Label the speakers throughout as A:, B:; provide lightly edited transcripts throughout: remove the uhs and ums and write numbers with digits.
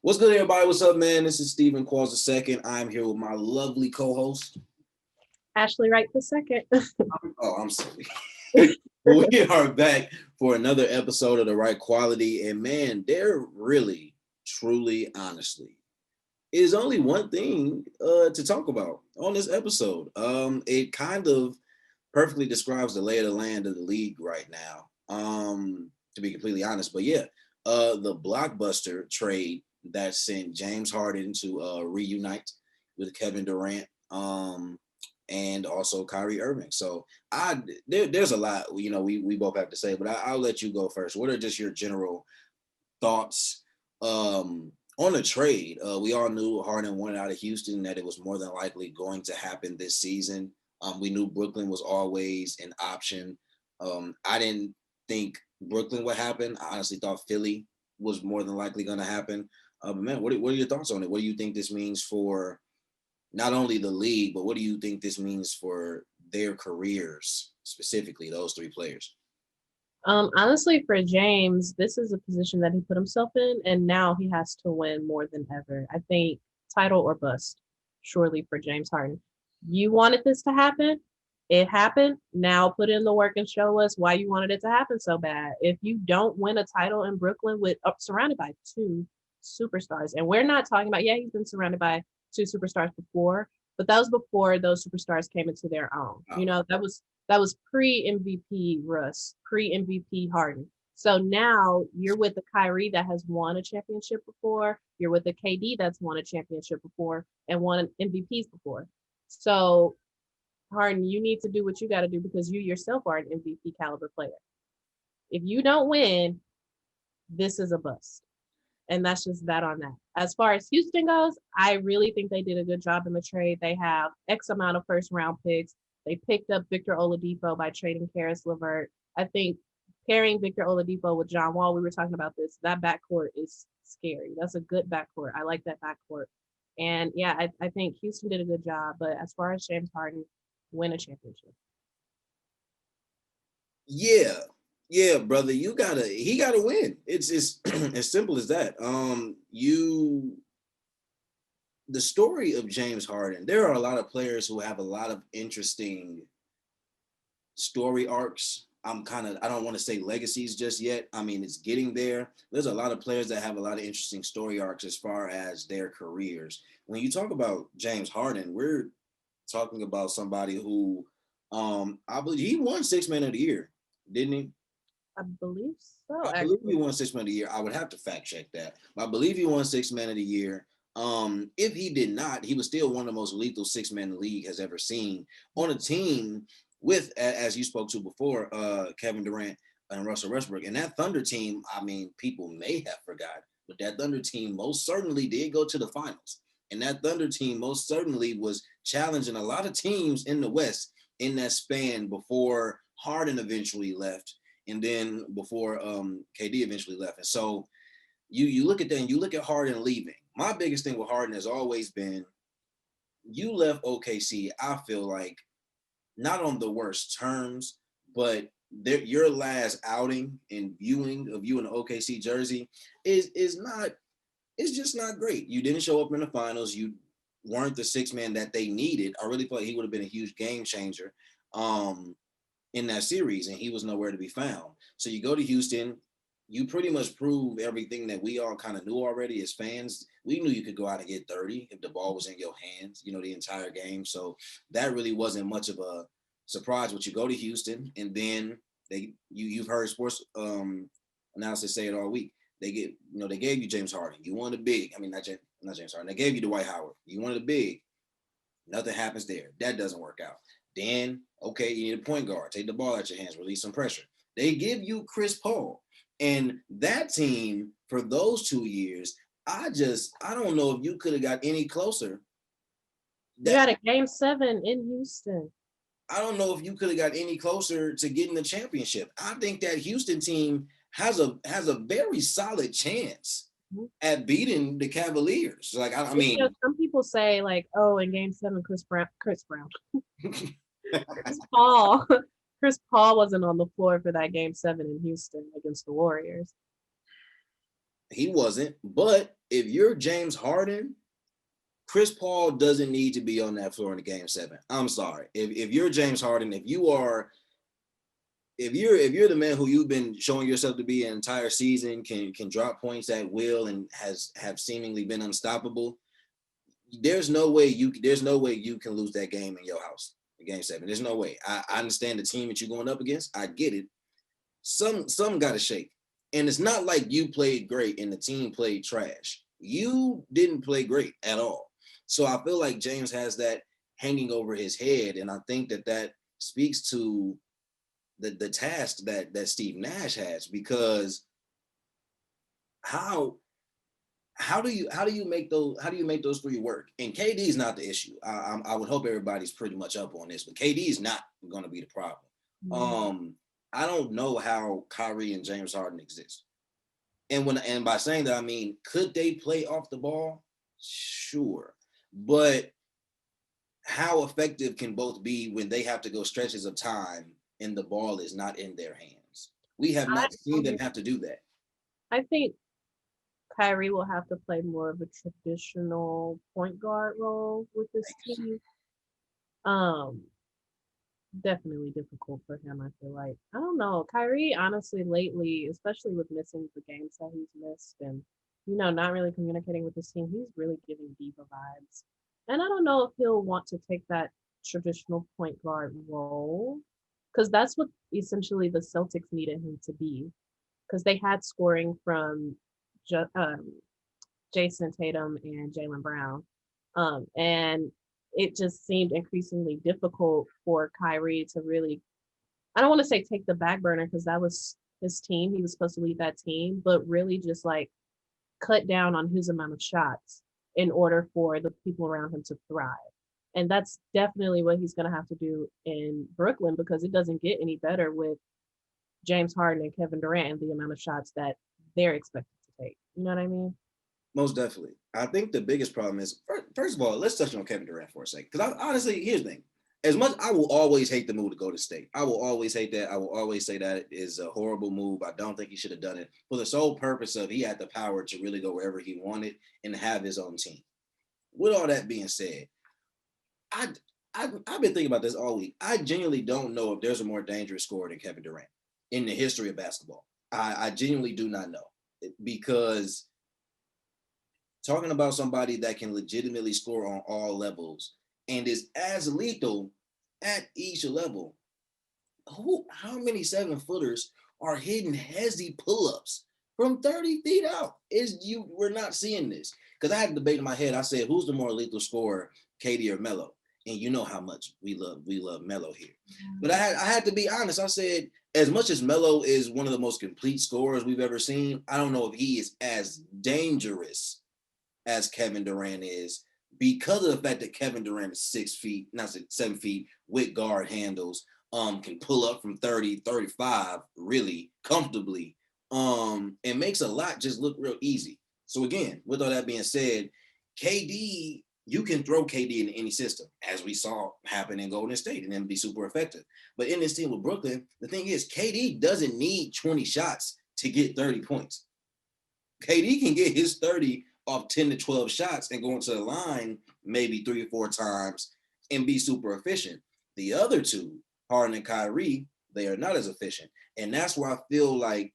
A: What's good, everybody? What's up, man? This is Stephen Qualls II. I'm here with my lovely co-host.
B: Ashley Wright the second.
A: Oh, I'm sorry. We are back for another episode of the Wright Quality. And man, there really, truly, honestly, is only one thing to talk about on this episode. It kind of perfectly describes the lay of the land of the league right now. To be completely honest. But yeah, the blockbuster trade that sent James Harden to reunite with Kevin Durant, and also Kyrie Irving. So there's a lot, we both have to say, but I'll let you go first. What are just your general thoughts on the trade? We all knew Harden wanted out of Houston, that it was more than likely going to happen this season. We knew Brooklyn was always an option. I didn't think Brooklyn would happen. I honestly thought Philly was more than likely going to happen. But man, what are your thoughts on it? What do you think this means for not only the league, but what do you think this means for their careers, specifically those three players?
B: Honestly, for James, this is a position that he put himself in, and now he has to win more than ever. I think title or bust, surely for James Harden. You wanted this to happen. It happened. Now put in the work and show us why you wanted it to happen so bad. If you don't win a title in Brooklyn with surrounded by two superstars, and we're not talking about, yeah, he's been surrounded by two superstars before, but that was before those superstars came into their own.
A: Wow.
B: That was pre-MVP Russ, pre-MVP Harden. So now you're with a Kyrie that has won a championship before. You're with a KD that's won a championship before and won MVPs before. So Harden, you need to do what you got to do because you yourself are an MVP caliber player. If you don't win, this is a bust. And that's just that on that. As far as Houston goes, I really think they did a good job in the trade. They have X amount of first round picks. They picked up Victor Oladipo by trading Karis LeVert. I think pairing Victor Oladipo with John Wall, we were talking about this, that backcourt is scary. That's a good backcourt. I like that backcourt. And yeah, I think Houston did a good job. But as far as James Harden, win a championship.
A: Yeah, brother, he gotta win. It's as simple as that. The story of James Harden, there are a lot of players who have a lot of interesting story arcs. I don't want to say legacies just yet. I mean, it's getting there. There's a lot of players that have a lot of interesting story arcs as far as their careers. When you talk about James Harden, we're talking about somebody who, I believe he won Six Man of the Year, didn't he?
B: I believe so.
A: I believe he won Six Man of the Year. I would have to fact check that. But I believe he won Six Man of the Year. If he did not, he was still one of the most lethal six men the league has ever seen on a team with, as you spoke to before, Kevin Durant and Russell Westbrook. And that Thunder team, I mean, people may have forgot, but that Thunder team most certainly did go to the finals. And that Thunder team most certainly was challenging a lot of teams in the West in that span before Harden eventually left, and then before KD eventually left. And so you look at that and you look at Harden leaving. My biggest thing with Harden has always been, you left OKC, I feel like, not on the worst terms, but your last outing and viewing of you in the OKC jersey is it's just not great. You didn't show up in the finals. You weren't the six man that they needed. I really feel like he would have been a huge game changer in that series, and he was nowhere to be found. So you go to Houston, you pretty much prove everything that we all kind of knew already as fans. We knew you could go out and get 30 if the ball was in your hands, the entire game. So that really wasn't much of a surprise. But you go to Houston, and then you've heard sports announcers say it all week. They gave you James Harden. You wanted a big. I mean, not James Harden. They gave you Dwight Howard. You wanted a big. Nothing happens there. That doesn't work out. Then, okay, you need a point guard. Take the ball out your hands. Release some pressure. They give you Chris Paul. And that team, for those 2 years, I don't know if you could have got any closer.
B: You had a game 7 in Houston.
A: I don't know if you could have got any closer to getting the championship. I think that Houston team has a very solid chance at beating the Cavaliers. Like, I mean,
B: some people say, like, oh, in game 7, Chris Brown. Chris Paul wasn't on the floor for that game 7 in Houston against the Warriors.
A: He wasn't. But if you're James Harden, Chris Paul doesn't need to be on that floor in the game 7. I'm sorry. If you're James Harden, if you're the man who you've been showing yourself to be an entire season, can drop points at will and have seemingly been unstoppable, there's no way you can lose that game in your house, game 7. There's no way. I understand the team that you're going up against. I get it. Some got to shake. And it's not like you played great and the team played trash. You didn't play great at all. So I feel like James has that hanging over his head, and I think that speaks to the task that Steve Nash has, because how how do you make those three work? And KD is not the issue. I would hope everybody's pretty much up on this, but KD is not going to be the problem. I don't know how Kyrie and James Harden exist. And by saying that, I mean, could they play off the ball? Sure. But how effective can both be when they have to go stretches of time and the ball is not in their hands? We have
B: I
A: not seen them have to do that.
B: I think Kyrie will have to play more of a traditional point guard role with this team. Um, Definitely difficult for him, I feel like. I don't know. Kyrie, honestly, lately, especially with missing the games that he's missed and, not really communicating with his team, he's really giving diva vibes. And I don't know if he'll want to take that traditional point guard role, because that's what essentially the Celtics needed him to be, because they had scoring from ju- um, Jason Tatum and Jaylen Brown. And it just seemed increasingly difficult for Kyrie to really, I don't want to say take the back burner, because that was his team. He was supposed to lead that team, but really just like cut down on his amount of shots in order for the people around him to thrive. And that's definitely what he's going to have to do in Brooklyn, because it doesn't get any better with James Harden and Kevin Durant and the amount of shots that they're expected to take. You know what I mean?
A: Most definitely. I think the biggest problem is, first of all, let's touch on Kevin Durant for a second. Because honestly, here's the thing. As much I will always hate the move to go to state. I will always hate that. I will always say that it is a horrible move. I don't think he should have done it for the sole purpose of he had the power to really go wherever he wanted and have his own team. With all that being said, I, I've been thinking about this all week. I genuinely don't know if there's a more dangerous scorer than Kevin Durant in the history of basketball. I genuinely do not know, because talking about somebody that can legitimately score on all levels and is as lethal at each level. How many 7-footers are hitting hezzy pull-ups from 30 feet out? We're not seeing this. Because I had a debate in my head. I said, who's the more lethal scorer, KD or Melo? And you know how much we love Melo here. But I had to be honest. I said, as much as Melo is one of the most complete scorers we've ever seen, I don't know if he is as dangerous as Kevin Durant is, because of the fact that Kevin Durant is 6 feet, not 7 feet, with guard handles, can pull up from 30, 35 really comfortably, and makes a lot just look real easy. So again, with all that being said, KD, you can throw KD into any system, as we saw happen in Golden State, and then be super effective. But in this team with Brooklyn, the thing is, KD doesn't need 20 shots to get 30 points. KD can get his 30 off 10 to 12 shots and go into the line maybe 3 or 4 times and be super efficient. The other two, Harden and Kyrie, they are not as efficient. And that's where I feel like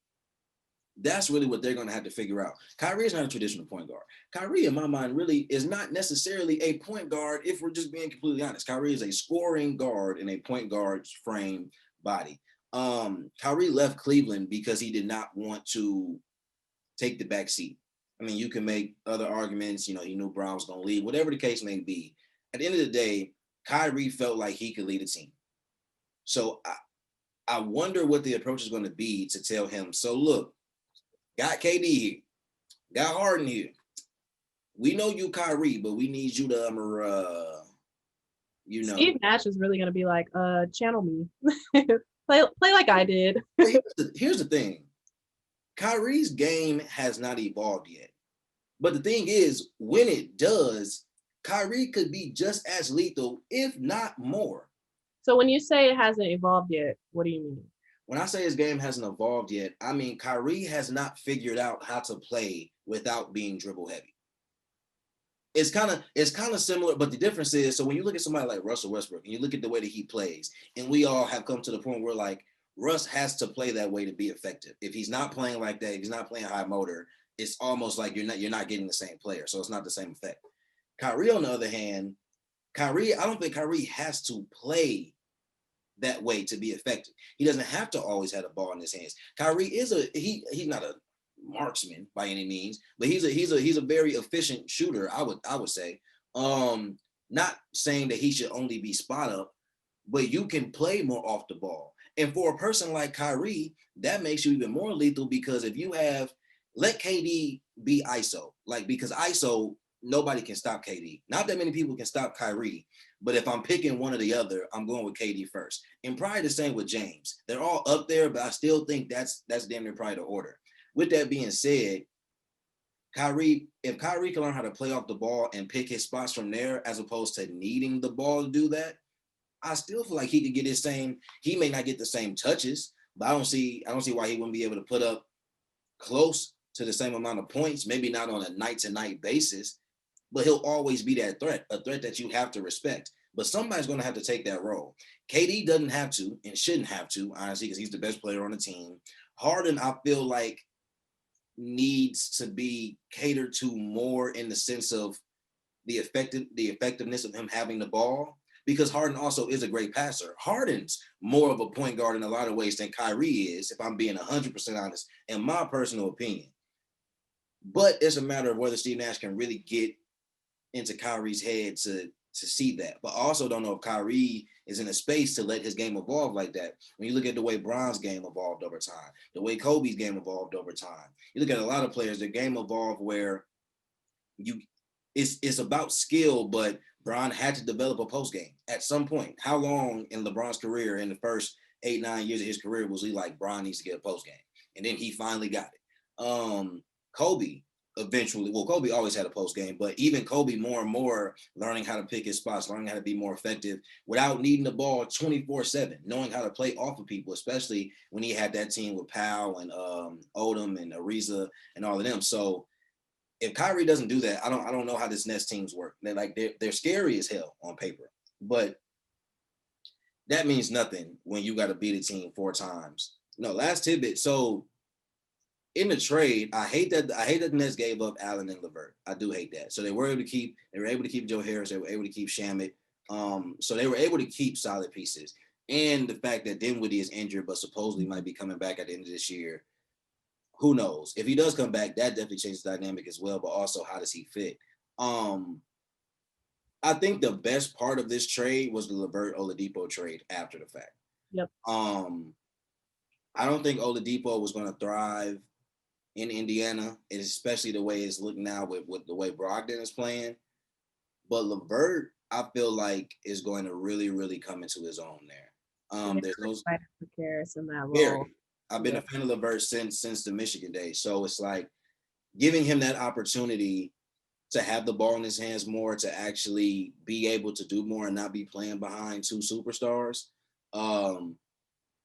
A: that's really what they're going to have to figure out. Kyrie is not a traditional point guard. Kyrie, in my mind, really is not necessarily a point guard, if we're just being completely honest. Kyrie is a scoring guard in a point guard's frame body. Kyrie left Cleveland because he did not want to take the back seat. I mean, you can make other arguments. He knew Brown was going to leave, whatever the case may be. At the end of the day, Kyrie felt like he could lead a team. So I wonder what the approach is going to be to tell him, so look, got KD here, got Harden here. We know you, Kyrie, but we need you to,
B: Steve Nash is really going to be like, channel me. play like I did.
A: Here's the thing. Kyrie's game has not evolved yet. But the thing is, when it does, Kyrie could be just as lethal, if not more.
B: So when you say it hasn't evolved yet, what do you mean?
A: when I say his game hasn't evolved yet, I mean Kyrie has not figured out how to play without being dribble heavy. It's kind of similar, but the difference is, so when you look at somebody like Russell Westbrook and you look at the way that he plays, and we all have come to the point where like Russ has to play that way to be effective. If he's not playing like that, if he's not playing high motor, it's almost like you're not getting the same player, so it's not the same effect. Kyrie, on the other hand, I don't think Kyrie has to play that way to be effective. He doesn't have to always have the ball in his hands. Kyrie is he's not a marksman by any means, but he's a very efficient shooter. I would say. Not saying that he should only be spot up, but you can play more off the ball. And for a person like Kyrie, that makes you even more lethal because if you have let KD be ISO, like because ISO nobody can stop KD. Not that many people can stop Kyrie, but if I'm picking one or the other, I'm going with KD first. And probably the same with James. They're all up there, but I still think that's damn near probably the order. With that being said, if Kyrie can learn how to play off the ball and pick his spots from there, as opposed to needing the ball to do that, I still feel like he could get his same. He may not get the same touches, but I don't see why he wouldn't be able to put up close to the same amount of points. Maybe not on a night to night basis, but he'll always be that threat, a threat that you have to respect. But somebody's going to have to take that role. KD doesn't have to and shouldn't have to, honestly, because he's the best player on the team. Harden, I feel like, needs to be catered to more in the sense of the effectiveness of him having the ball, because Harden also is a great passer. Harden's more of a point guard in a lot of ways than Kyrie is, if I'm being 100% honest, in my personal opinion. But it's a matter of whether Steve Nash can really get into Kyrie's head to see that. But I also don't know if Kyrie is in a space to let his game evolve like that. When you look at the way Bron's game evolved over time, the way Kobe's game evolved over time, you look at a lot of players, their game evolved where you it's about skill, but Bron had to develop a post game at some point. How long in LeBron's career, in the first 8-9 years of his career, was he like Bron needs to get a post game? And then he finally got it. Kobe eventually, well, Kobe always had a post game, but even Kobe more and more learning how to pick his spots, learning how to be more effective without needing the ball 24/7, knowing how to play off of people, especially when he had that team with Powell and Odom and Ariza and all of them. So if Kyrie doesn't do that, I don't know how this Nets teams work. They're scary as hell on paper, but that means nothing when you got to beat a team 4 times. No, last tidbit. So in the trade, I hate that the Nets gave up Allen and LeVert. I do hate that. So they were able to keep Joe Harris. They were able to keep Shamet. So they were able to keep solid pieces. And the fact that Dinwiddie is injured, but supposedly might be coming back at the end of this year. Who knows? If he does come back, that definitely changes the dynamic as well. But also, how does he fit? Um, I think the best part of this trade was the LeVert Oladipo trade after the fact.
B: Yep.
A: Um, I don't think Oladipo was going to thrive in Indiana, and especially the way it's looking now with the way Brogdon is playing. But LeVert, I feel like, is going to really, really come into his own there.
B: Yeah,
A: There's
B: I'm
A: no
B: excited for Karis in that role.
A: very. I've been
B: Yeah.
A: a fan of LeVert since the Michigan days, so it's like giving him that opportunity to have the ball in his hands more, to actually be able to do more and not be playing behind 2 superstars, um,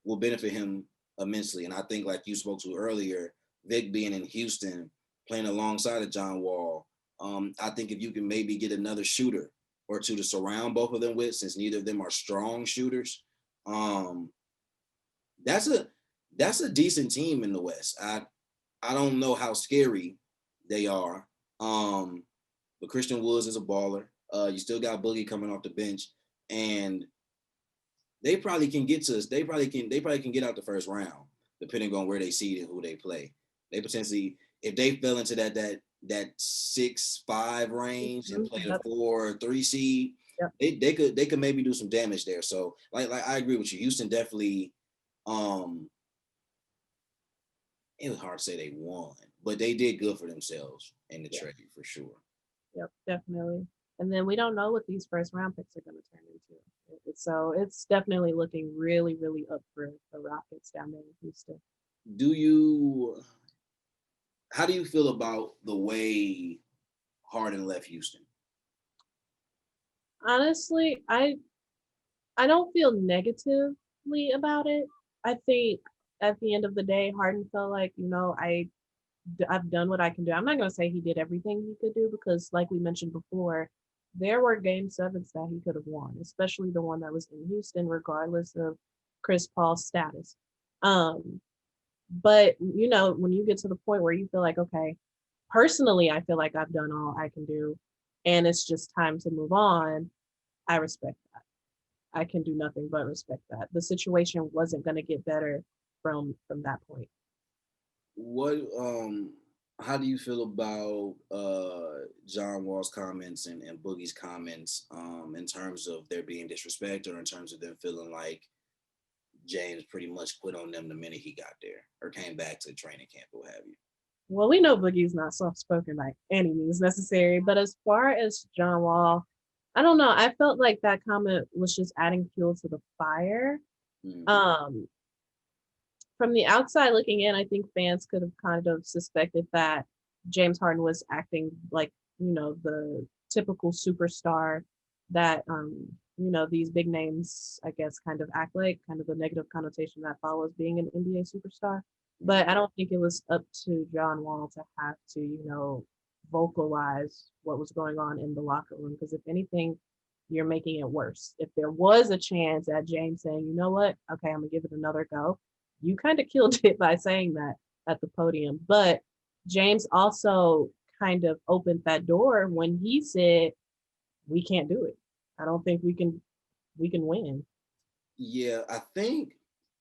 A: will benefit him immensely. And I think, like you spoke to earlier, Vic being in Houston, playing alongside of John Wall, I think if you can maybe get another shooter or two to surround both of them with, since neither of them are strong shooters, um, that's a decent team in the West. I don't know how scary they are. But Christian Woods is a baller. You still got Boogie coming off the bench, and they probably can get to us. They probably can get out the first round, depending on where they seed and who they play. They potentially, if they fell into that 6-5 range and played a
B: Yep.
A: 4-3 seed,
B: Yep.
A: they could maybe do some damage there. So like I agree with you. Houston definitely, um it was hard to say they won, but they did good for themselves in the
B: Yeah.
A: trade for sure.
B: Yep. Definitely. And then we don't know what these first round picks are going to turn into. So it's definitely looking really, really up for the Rockets down there in Houston.
A: Do you How do you feel about the way Harden left Houston?
B: Honestly, I don't feel negatively about it. I think at the end of the day, Harden felt like, I've done what I can do. I'm not going to say he did everything he could do because, like we mentioned before, there were game sevens that he could have won, especially the one that was in Houston, regardless of Chris Paul's status. Um, but when you get to the point where you feel like, okay, personally, I feel like I've done all I can do, and it's just time to move on. I respect that. I can do nothing but respect that. The situation wasn't going to get better from that point.
A: What how do you feel about John Wall's comments and Boogie's comments in terms of there being disrespect or in terms of them feeling like James pretty much quit on them the minute he got there or came back to training camp or what have you?
B: Well, we know Boogie's not soft spoken by any means necessary, but as far as John Wall, I don't know. I felt like that comment was just adding fuel to the fire.
A: Mm-hmm.
B: Um, from the outside looking in, I think fans could have kind of suspected that James Harden was acting like, the typical superstar that, these big names, I guess, kind of act like, kind of the negative connotation that follows being an NBA superstar. But I don't think it was up to John Wall to have to, vocalize what was going on in the locker room. Because if anything, you're making it worse. If there was a chance at James saying, you know what, okay, I'm gonna give it another go, you kind of killed it by saying that at the podium. But James also kind of opened that door when he said, "We can't do it. I don't think we can win."
A: Yeah, I think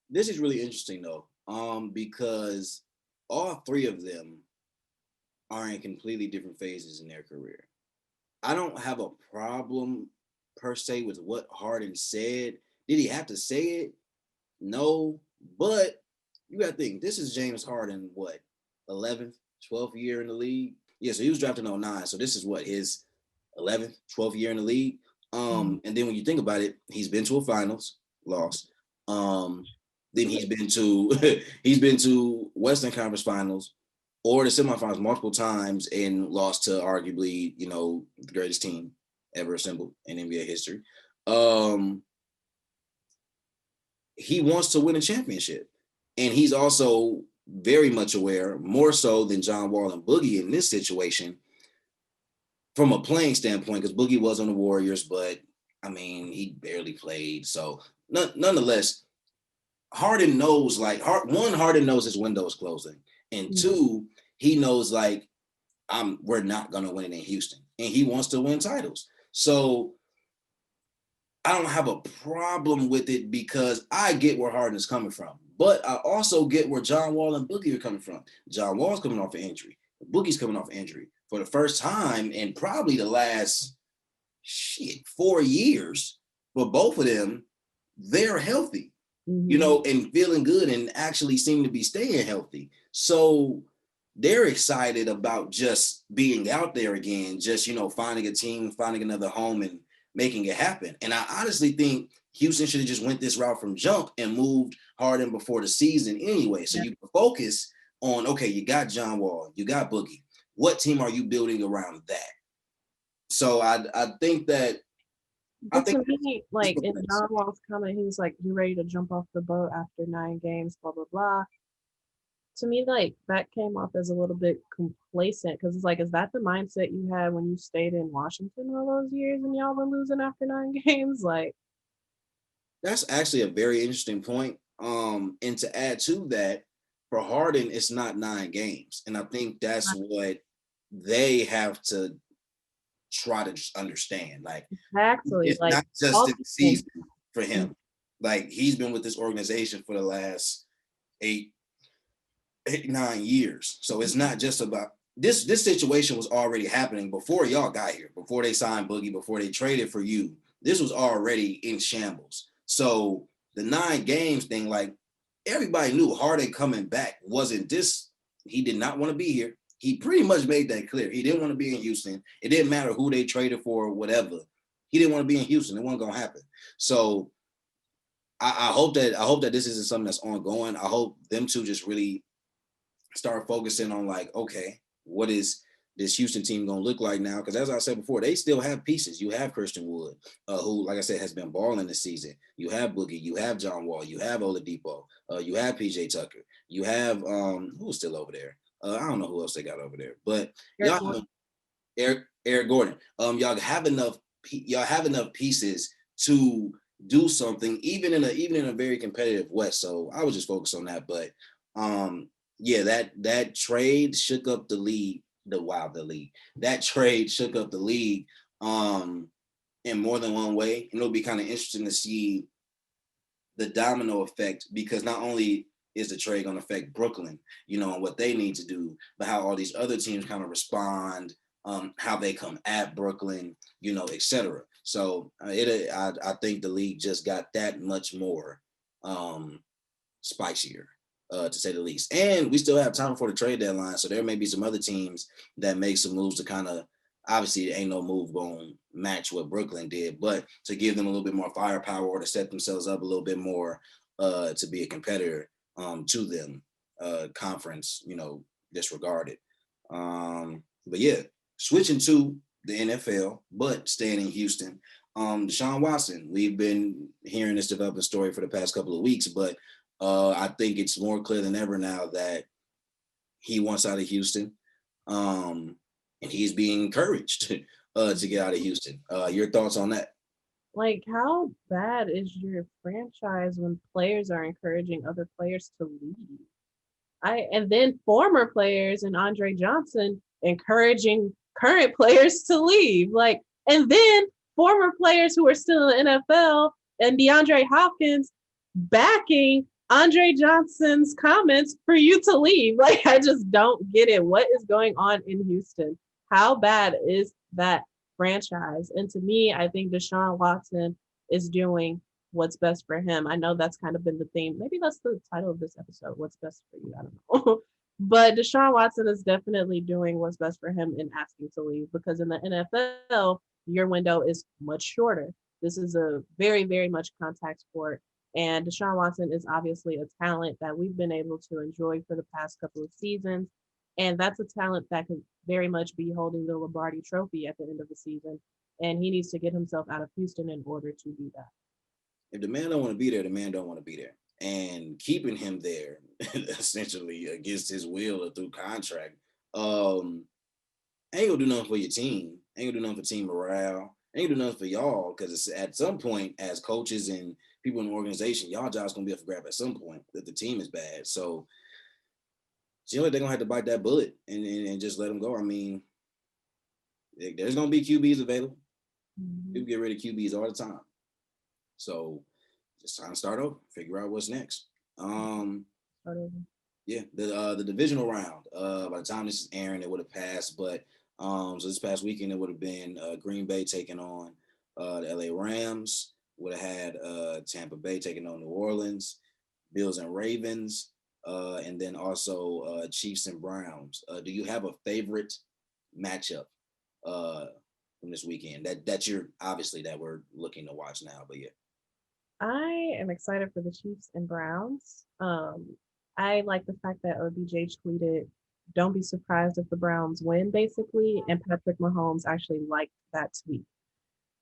A: this is really interesting though, because all three of them are in completely different phases in their career. I don't have a problem per se with what Harden said. Did he have to say it? No, but you got to think this is James Harden, what, 11th, 12th year in the league? Yeah, so he was drafted in '09. So this is what, his 11th, 12th year in the league.
B: Mhm.
A: And then when you think about it, he's been to a finals, lost. Then he's been to he's been to Western Conference Finals or the semifinals multiple times and lost to arguably, the greatest team ever assembled in NBA history. Um, he wants to win a championship. And he's also very much aware, more so than John Wall and Boogie in this situation, from a playing standpoint, because Boogie was on the Warriors, but I mean, he barely played. So nonetheless, Harden knows, like, Harden knows his window is closing. And
B: Mhm.
A: two, he knows, like, we're not going to win it in Houston. And he wants to win titles. So I don't have a problem with it because I get where Harden is coming from. But I also get where John Wall and Boogie are coming from. John Wall's coming off an injury. Boogie's coming off injury for the first time in probably the last 4 years. For both of them, they're healthy,
B: Mhm.
A: and feeling good and actually seem to be staying healthy. So they're excited about just being out there again, just, finding a team, finding another home and making it happen. And I honestly think Houston should have just went this route from jump and moved Harden before the season anyway. So
B: Yeah.
A: you can focus on, okay, you got John Wall, you got Boogie. What team are you building around that? So I think that I
B: But
A: think
B: to me,
A: this
B: like
A: makes
B: in
A: sense.
B: John Wall's comment, he was like, "You ready to jump off the boat after 9 games?" Blah blah blah. To me, like that came off as a little bit complacent because it's like, is that the mindset you had when you stayed in Washington all those years and y'all were losing after 9 games? Like,
A: That's actually a very interesting point. And to add to that, for Harden, it's not 9 games. And I think that's what they have to try to just understand. Like,
B: actually,
A: it's
B: like
A: not just
B: all
A: this season for
B: Mhm.
A: him. Like, he's been with this organization for the last eight, 9 years. So it's not just about this situation was already happening before y'all got here, before they signed Boogie, before they traded for you. This was already in shambles. So the 9 games thing, like, everybody knew Harden coming back wasn't this. He did not want to be here. He pretty much made that clear. He didn't want to be in Houston. It didn't matter who they traded for or whatever. He didn't want to be in Houston. It wasn't gonna happen. So I hope that this isn't something that's ongoing. I hope them two just really start focusing on, like, okay, what is this Houston team going to look like now. Because as I said before, they still have pieces. You have Christian Wood, who, like I said, has been balling this season. You have Boogie. You have John Wall. You have Oladipo. You have PJ Tucker. You have who's still over there? I don't know who else they got over there, but
B: Eric
A: y'all have Eric Gordon. Y'all have enough. Y'all have enough pieces to do something, even in a very competitive West. So I was just focused on that. But yeah, that trade shook up the league. The league. That trade shook up the league in more than one way. And it'll be kind of interesting to see the domino effect, because not only is the trade going to affect Brooklyn, and what they need to do, but how all these other teams kind of respond, how they come at Brooklyn, etc. So I think the league just got that much more spicier, to say the least. And we still have time for the trade deadline, so there may be some other teams that make some moves to kind of, obviously ain't no move going to match what Brooklyn did, but to give them a little bit more firepower or to set themselves up a little bit more to be a competitor to them, conference, disregarded. But yeah, switching to the NFL, but staying in Houston. Deshaun Watson, we've been hearing this developing story for the past couple of weeks, but I think it's more clear than ever now that he wants out of Houston. And he's being encouraged to get out of Houston. Your thoughts on that?
B: Like, how bad is your franchise when players are encouraging other players to leave? And then former players and Andre Johnson encouraging current players to leave. Like, and then former players who are still in the NFL and DeAndre Hopkins backing Andre Johnson's comments for you to leave. Like, I just don't get it. What is going on in Houston? How bad is that franchise? And to me, I think Deshaun Watson is doing what's best for him. I know that's kind of been the theme. Maybe that's the title of this episode. What's best for you? I don't know. But Deshaun Watson is definitely doing what's best for him in asking to leave, because in the NFL, your window is much shorter. This is a very, very much contact sport. And Deshaun Watson is obviously a talent that we've been able to enjoy for the past couple of seasons. And that's a talent that can very much be holding the Lombardi trophy at the end of the season. And he needs to get himself out of Houston in order to do that.
A: If the man don't want to be there, the man don't want to be there. And keeping him there, essentially against his will or through contract, ain't gonna do nothing for your team. Ain't gonna do nothing for team morale. Ain't gonna do nothing for y'all, because it's at some point, as coaches and people in the organization, y'all job's gonna be up for grab at some point that the team is bad. So generally they're gonna have to bite that bullet and just let them go. I mean, there's gonna be QBs available.
B: Mm-hmm.
A: People get rid of QBs all the time. So just trying to start over, figure out what's next. Yeah, the divisional round. By the time this is airing, it would have passed. But so this past weekend, it would have been Green Bay taking on the LA Rams. Would have had Tampa Bay taking on New Orleans, Bills and Ravens, and then also Chiefs and Browns. Do you have a favorite matchup from this weekend that you're obviously that we're looking to watch now? But yeah.
B: I am excited for the Chiefs and Browns. I like the fact that OBJ tweeted, "Don't be surprised if the Browns win," basically, and Patrick Mahomes actually liked that tweet.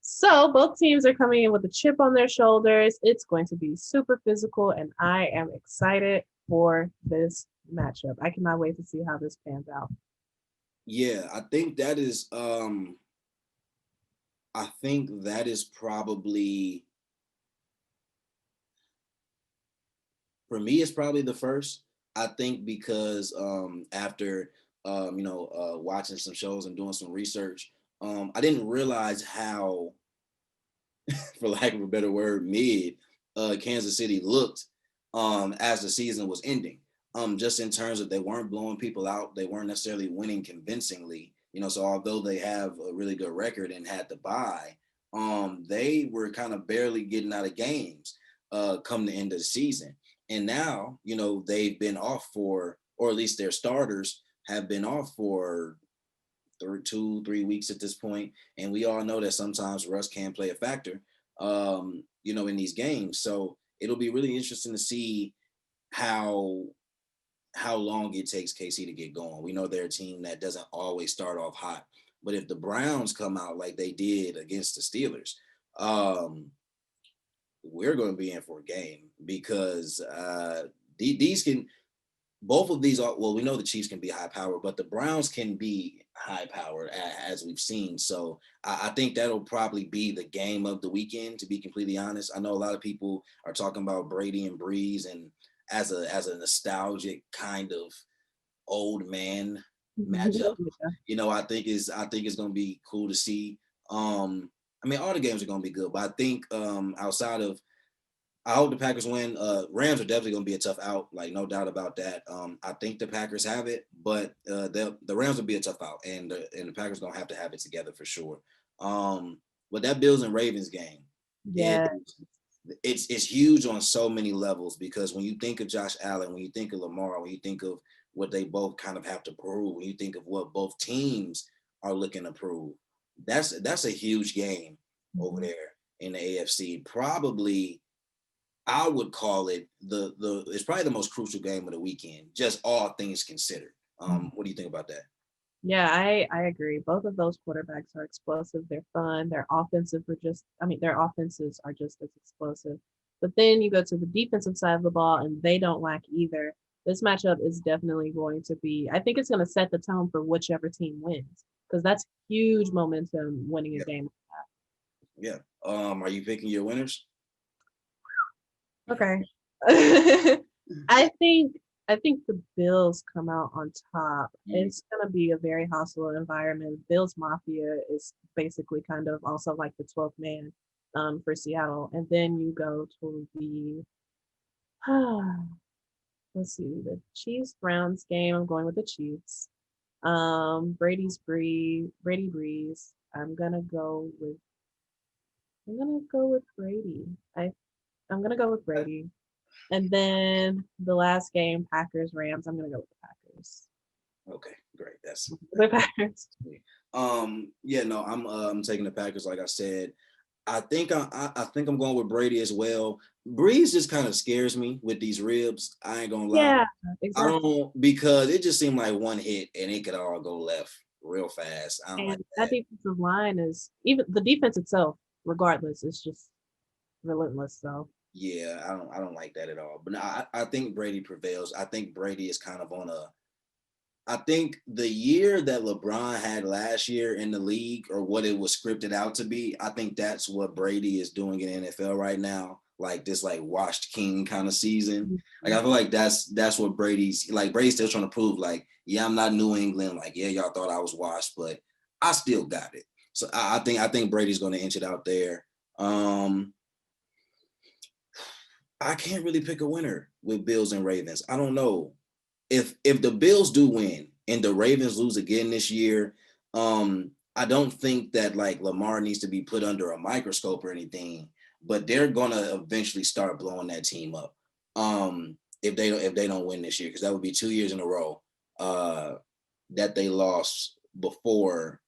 B: So both teams are coming in with a chip on their shoulders. It's going to be super physical, and I am excited for this matchup. I cannot wait to see how this pans out.
A: Yeah, I think that is probably, for me, it's probably the first. I think because after watching some shows and doing some research, I didn't realize how, for lack of a better word, mid Kansas City looked as the season was ending. Just in terms of they weren't blowing people out, they weren't necessarily winning convincingly. So although they have a really good record and had to bye, they were kind of barely getting out of games come the end of the season. And now, they've been off for, or at least their starters have been off for 2-3 weeks at this point. And we all know that sometimes rust can play a factor, in these games. So it'll be really interesting to see how how long it takes KC to get going. We know they're a team that doesn't always start off hot, but if the Browns come out like they did against the Steelers, we're going to be in for a game because these can both of these are, well, we know the Chiefs can be high powered, but the Browns can be high powered as we've seen. So I think that'll probably be the game of the weekend, to be completely honest. I know a lot of people are talking about Brady and Breeze and as a nostalgic kind of old man matchup.
B: Yeah.
A: I think it's gonna be cool to see. I mean, all the games are gonna be good, but I think outside of I hope the Packers win. Rams are definitely going to be a tough out, like no doubt about that. I think the Packers have it, but the Rams will be a tough out, and the Packers going to have it together for sure. But that Bills and Ravens game, it,
B: Yeah.
A: it's huge on so many levels because when you think of Josh Allen, when you think of Lamar, when you think of what they both kind of have to prove, when you think of what both teams are looking to prove, that's a huge game over there in the AFC. Probably I would call it the it's probably the most crucial game of the weekend, just all things considered. What do you think about that?
B: Yeah, I agree. Both of those quarterbacks are explosive. They're fun. Their offenses are just as explosive. But then you go to the defensive side of the ball and they don't lack either. This matchup is definitely going to be, I think it's going to set the tone for whichever team wins because that's huge momentum winning a
A: Yeah,
B: game.
A: yeah. Are you picking your winners?
B: Okay. I think I think the Bills come out on top.
A: Mm,
B: It's gonna be a very hostile environment. Bills Mafia is basically kind of also like the 12th man for Seattle. And then you go to the let's see, the Chiefs Browns game. I'm going with the Chiefs. Brady Breeze. I'm gonna go with Brady. I'm gonna go with Brady. And then the last game, Packers Rams. I'm gonna go with the Packers.
A: okay, great. That's
B: The Packers.
A: yeah, no, I'm taking the Packers. Like I said, I think I'm going with Brady as well. Breeze just kind of scares me with these ribs. I ain't gonna lie.
B: Yeah,
A: I
B: exactly.
A: don't because it just seemed like one hit and it could all go left real fast. I don't like
B: And that
A: that.
B: defensive line is even the defense itself, regardless, is just relentless. So
A: Yeah, I don't like that at all. But no, I think Brady prevails. I think Brady is kind of on a I think the year that LeBron had last year in the league or what it was scripted out to be, I think that's what Brady is doing in NFL right now. Like this like washed king kind of season. Like I feel like that's what Brady's still trying to prove like, yeah, I'm not New England. Like, yeah, y'all thought I was washed, but I still got it. So I think Brady's gonna inch it out there. Um I can't really pick a winner with Bills and Ravens. I don't know. If the Bills do win and the Ravens lose again this year, I don't think that like Lamar needs to be put under a microscope or anything, but they're gonna eventually start blowing that team up. If they don't win this year, because that would be 2 years in a row that they lost before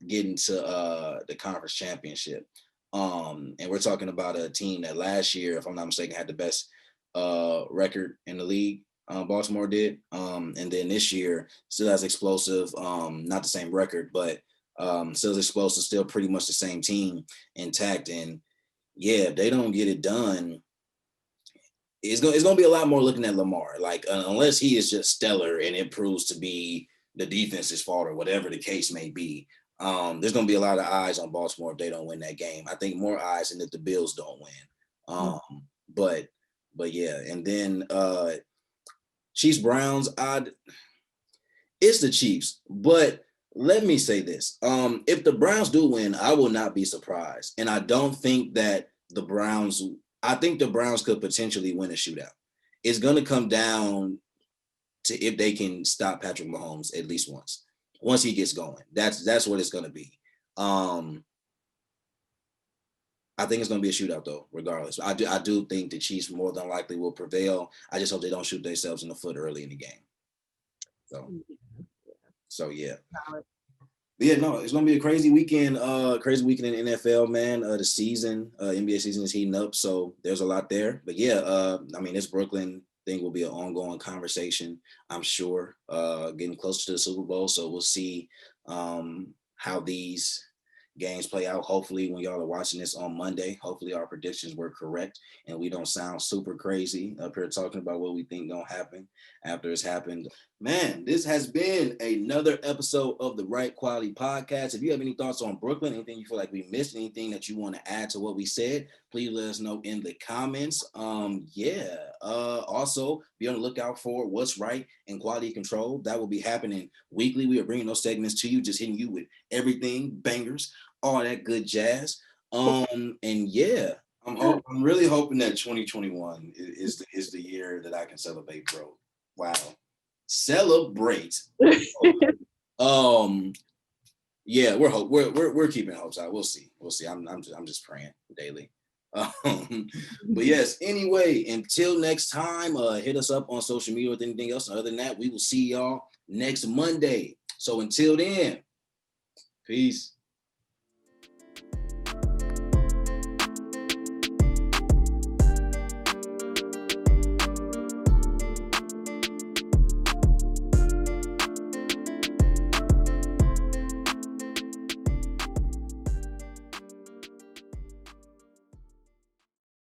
A: getting to the conference championship. And we're talking about a team that last year, if I'm not mistaken, had the best record in the league. Baltimore did. And then this year still has explosive, not the same record, but still is explosive, still pretty much the same team intact. And yeah, if they don't get it done, it's gonna be a lot more looking at Lamar. Like unless he is just stellar and it proves to be the defense's fault or whatever the case may be. There's gonna be a lot of eyes on Baltimore if they don't win that game. I think more eyes than if the Bills don't win.
B: mm,
A: Um, but but yeah, and then Chiefs Browns. It's the Chiefs, but let me say this: if the Browns do win, I will not be surprised, and I don't think that the Browns. I think the Browns could potentially win a shootout. It's going to come down to if they can stop Patrick Mahomes at least once. Once he gets going, that's what it's going to be. Um, I think it's going to be a shootout though, regardless. I do think the Chiefs more than likely will prevail. I just hope they don't shoot themselves in the foot early in the game. So so yeah.
B: solid.
A: But yeah, no, it's gonna be a crazy weekend. Crazy weekend in the NFL, man. The season, NBA season is heating up, so there's a lot there. But yeah, I mean, it's Brooklyn. think will be an ongoing conversation, I'm sure, getting closer to the Super Bowl. So we'll see how these games play out. Hopefully, when y'all are watching this on Monday, hopefully our predictions were correct and we don't sound super crazy up here talking about what we think gonna happen after it's happened. Man, this has been another episode of the Wright Quallity podcast. If you have any thoughts on Brooklyn, anything you feel like we missed, anything that you want to add to what we said, please let us know in the comments. Also be on the lookout for What's Right and Quality Control. That will be happening weekly. We are bringing those segments to you, just hitting you with everything, bangers, all that good jazz. And yeah, I'm really hoping that 2021 is the year that I can celebrate, bro. Wow. Celebrate. Yeah, we're keeping hopes out. We'll see. I'm just praying daily. But yes, anyway, until next time, hit us up on social media with anything else. Other than that, we will see y'all next Monday. So until then, peace.